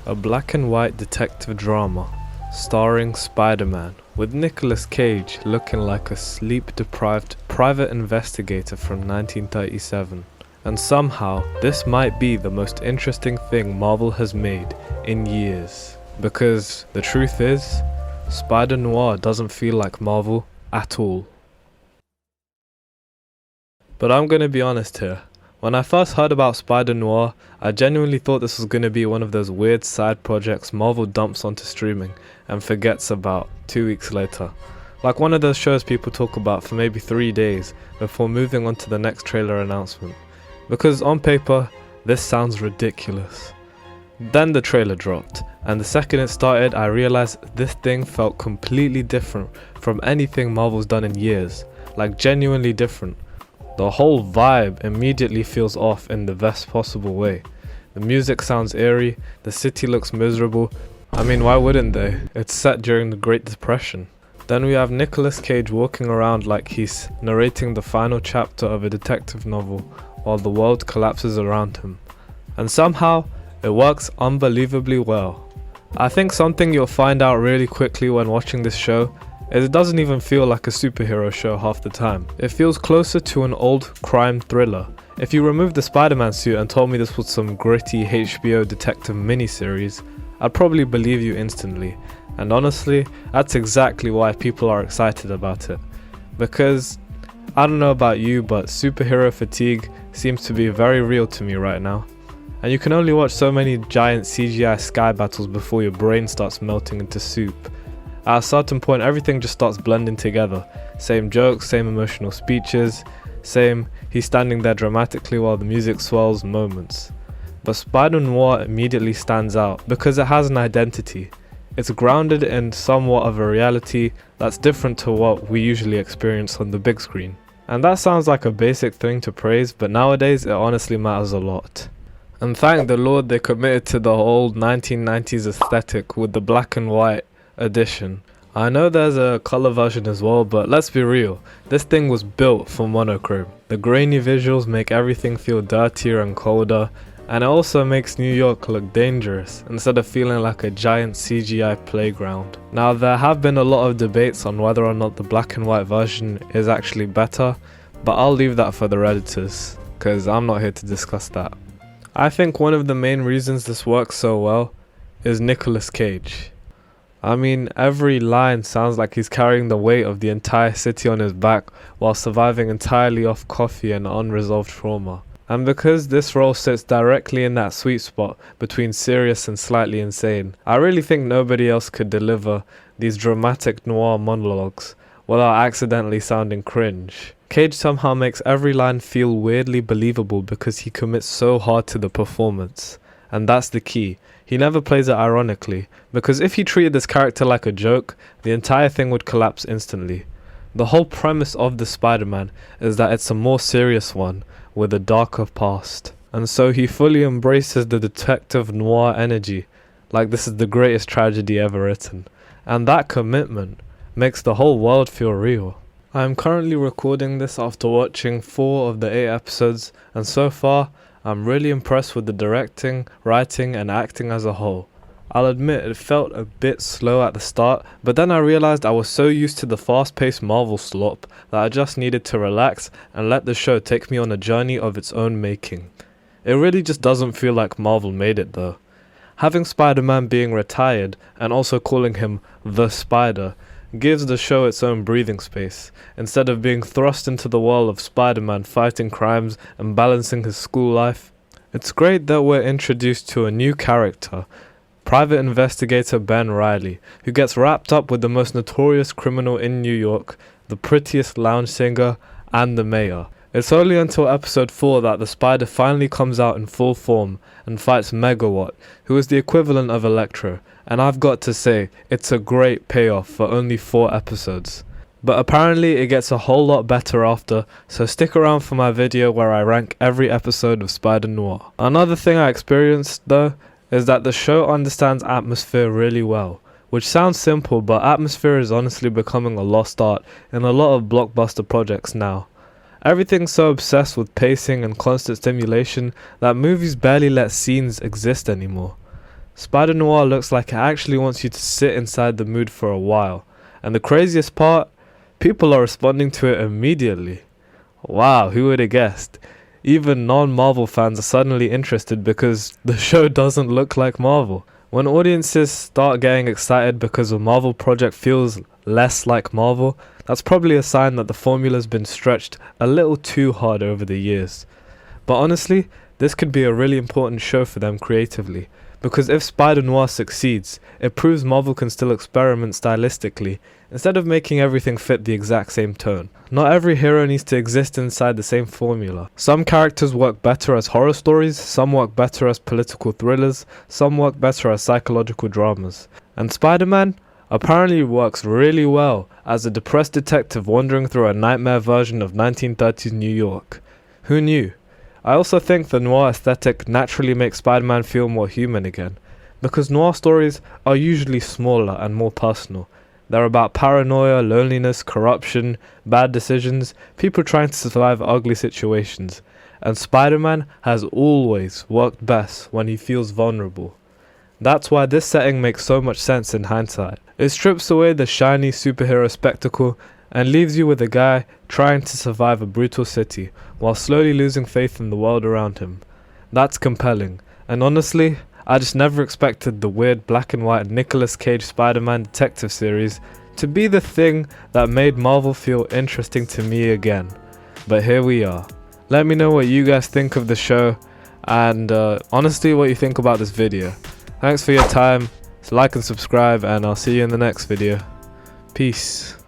a black and white detective drama starring Spider-Man, with Nicolas Cage looking like a sleep-deprived private investigator from 1937. And somehow, this might be the most interesting thing Marvel has made in years. Because the truth is, Spider-Noir doesn't feel like Marvel at all. But I'm gonna be honest here. When I first heard about Spider-Noir, I genuinely thought this was gonna be one of those weird side projects Marvel dumps onto streaming and forgets about 2 weeks later. Like one of those shows people talk about for maybe 3 days before moving on to the next trailer announcement. Because on paper, this sounds ridiculous. Then the trailer dropped, and the second it started I realized this thing felt completely different from anything Marvel's done in years. Like genuinely different. The whole vibe immediately feels off in the best possible way. The music sounds eerie, the city looks miserable. I mean, why wouldn't they? It's set during the Great Depression. Then we have Nicolas Cage walking around like he's narrating the final chapter of a detective novel while the world collapses around him. And somehow, it works unbelievably well. I think something you'll find out really quickly when watching this show is it doesn't even feel like a superhero show half the time. It feels closer to an old crime thriller. If you removed the Spider-Man suit and told me this was some gritty HBO detective miniseries, I'd probably believe you instantly. And honestly, that's exactly why people are excited about it. Because, I don't know about you, but superhero fatigue seems to be very real to me right now. And you can only watch so many giant CGI sky battles before your brain starts melting into soup. At a certain point, everything just starts blending together. Same jokes, same emotional speeches, same he's standing there dramatically while the music swells moments. But Spider-Noir immediately stands out because it has an identity. It's grounded in somewhat of a reality that's different to what we usually experience on the big screen. And that sounds like a basic thing to praise, but nowadays it honestly matters a lot. And thank the Lord they committed to the old 1990s aesthetic with the black and white edition. I know there's a color version as well, but let's be real, this thing was built for monochrome. The grainy visuals make everything feel dirtier and colder, and it also makes New York look dangerous instead of feeling like a giant CGI playground. Now there have been a lot of debates on whether or not the black and white version is actually better, but I'll leave that for the Redditors, cause I'm not here to discuss that. I think one of the main reasons this works so well is Nicolas Cage. I mean, every line sounds like he's carrying the weight of the entire city on his back while surviving entirely off coffee and unresolved trauma. And because this role sits directly in that sweet spot between serious and slightly insane, I really think nobody else could deliver these dramatic noir monologues without accidentally sounding cringe. Cage somehow makes every line feel weirdly believable because he commits so hard to the performance. And that's the key. He never plays it ironically, because if he treated this character like a joke, the entire thing would collapse instantly. The whole premise of the Spider-Man is that it's a more serious one, with a darker past. And so he fully embraces the detective noir energy, like this is the greatest tragedy ever written. And that commitment makes the whole world feel real. I am currently recording this after watching 4 of the 8 episodes, and so far, I'm really impressed with the directing, writing, and acting as a whole. I'll admit it felt a bit slow at the start, but then I realized I was so used to the fast-paced Marvel slop that I just needed to relax and let the show take me on a journey of its own making. It really just doesn't feel like Marvel made it though. Having Spider-Man being retired and also calling him the Spider gives the show its own breathing space, instead of being thrust into the world of Spider-Man fighting crimes and balancing his school life. It's great that we're introduced to a new character, private investigator Ben Reilly, who gets wrapped up with the most notorious criminal in New York, the prettiest lounge singer, and the mayor. It's only until episode 4 that the Spider finally comes out in full form and fights Megawatt, who is the equivalent of Electro, and I've got to say, it's a great payoff for only 4 episodes. But apparently it gets a whole lot better after, so stick around for my video where I rank every episode of Spider-Noir. Another thing I experienced though, is that the show understands atmosphere really well. Which sounds simple, but atmosphere is honestly becoming a lost art in a lot of blockbuster projects now. Everything's so obsessed with pacing and constant stimulation that movies barely let scenes exist anymore. Spider-Noir looks like it actually wants you to sit inside the mood for a while. And the craziest part, people are responding to it immediately. Wow, who would have guessed? Even non-Marvel fans are suddenly interested because the show doesn't look like Marvel. When audiences start getting excited because a Marvel project feels less like Marvel, that's probably a sign that the formula's been stretched a little too hard over the years. But honestly, this could be a really important show for them creatively, because if Spider-Noir succeeds, it proves Marvel can still experiment stylistically, instead of making everything fit the exact same tone. Not every hero needs to exist inside the same formula. Some characters work better as horror stories, some work better as political thrillers, some work better as psychological dramas. And Spider-Man apparently works really well as a depressed detective wandering through a nightmare version of 1930s New York. Who knew? I also think the noir aesthetic naturally makes Spider-Man feel more human again, because noir stories are usually smaller and more personal. They're about paranoia, loneliness, corruption, bad decisions, people trying to survive ugly situations. And Spider-Man has always worked best when he feels vulnerable. That's why this setting makes so much sense in hindsight. It strips away the shiny superhero spectacle and leaves you with a guy trying to survive a brutal city while slowly losing faith in the world around him. That's compelling, and honestly, I just never expected the weird black and white Nicolas Cage Spider-Man detective series to be the thing that made Marvel feel interesting to me again. But here we are. Let me know what you guys think of the show, and honestly what you think about this video. Thanks for your time, like and subscribe, and I'll see you in the next video. Peace.